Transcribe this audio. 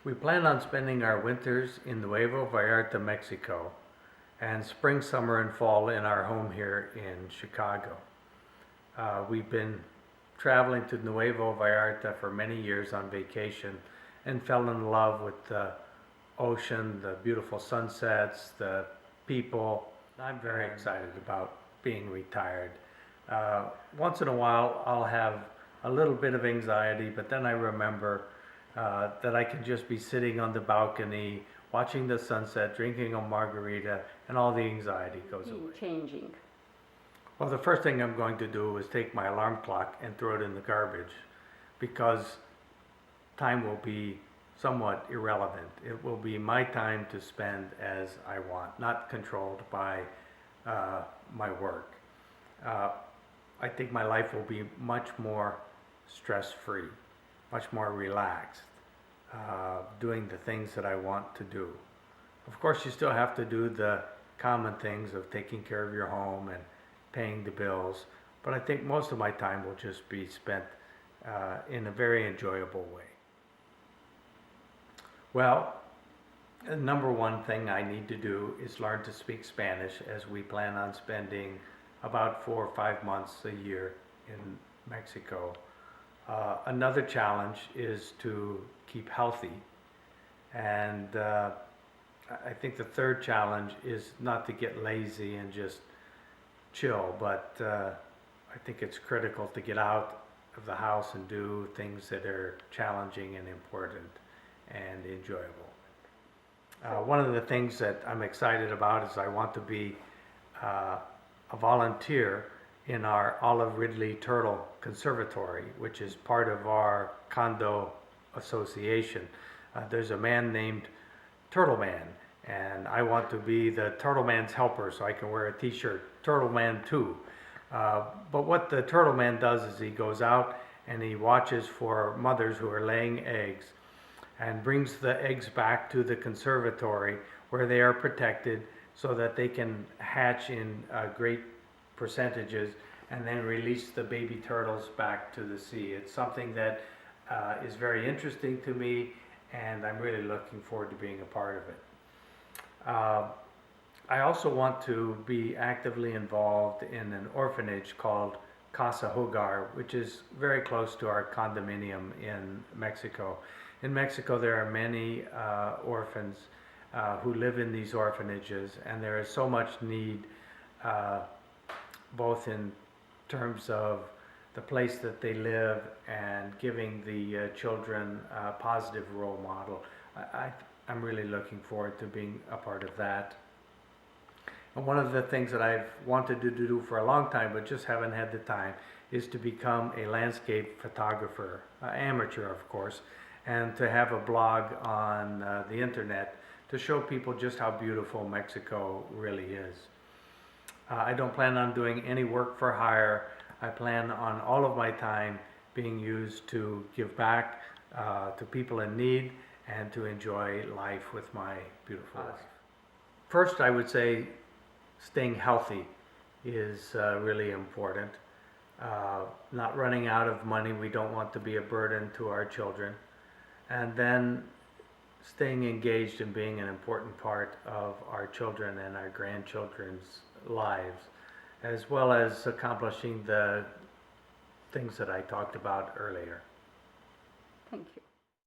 We plan on spending our winters in Nuevo Vallarta, Mexico, and spring, summer, and fall in our home here in Chicago. We've been traveling to Nuevo Vallarta for many years on vacation and fell in love with the ocean, the beautiful sunsets, the people. I'm very excited about being retired. Once in a while, I'll have a little bit of anxiety, but then I remember that I can just be sitting on the balcony, watching the sunset, drinking a margarita, and all the anxiety goes away. Changing. Well, the first thing I'm going to do is take my alarm clock and throw it in the garbage, because time will be somewhat irrelevant. It will be my time to spend as I want, not controlled by my work. I think my life will be much more stress-free, much more relaxed, doing the things that I want to do. Of course, you still have to do the common things of taking care of your home and paying the bills, but I think most of my time will just be spent in a very enjoyable way. Well, the number one thing I need to do is learn to speak Spanish, as we plan on spending about 4 or 5 months a year in Mexico. Another challenge is to keep healthy, and I think the third challenge is not to get lazy and just chill, but I think it's critical to get out of the house and do things that are challenging and important and enjoyable. One of the things that I'm excited about is I want to be a volunteer in our Olive Ridley Turtle Conservatory, which is part of our condo association. There's a man named Turtle Man, and I want to be the Turtle Man's helper, so I can wear a t-shirt, Turtle Man 2. But what the Turtle Man does is he goes out and he watches for mothers who are laying eggs and brings the eggs back to the conservatory where they are protected so that they can hatch in great percentages and then release the baby turtles back to the sea. It's something that is very interesting to me, and I'm really looking forward to being a part of it. I also want to be actively involved in an orphanage called Casa Hogar, which is very close to our condominium in Mexico. In Mexico, there are many orphans who live in these orphanages, and there is so much need, both in terms of the place that they live and giving the children a positive role model. I'm really looking forward to being a part of that. And one of the things that I've wanted to do for a long time, but just haven't had the time, is to become a landscape photographer, amateur of course, and to have a blog on the internet to show people just how beautiful Mexico really is. I don't plan on doing any work for hire. I plan on all of my time being used to give back to people in need and to enjoy life with my beautiful wife. First, I would say staying healthy is really important. Not running out of money. We don't want to be a burden to our children. And then staying engaged and being an important part of our children and our grandchildren's lives, as well as accomplishing the things that I talked about earlier. Thank you.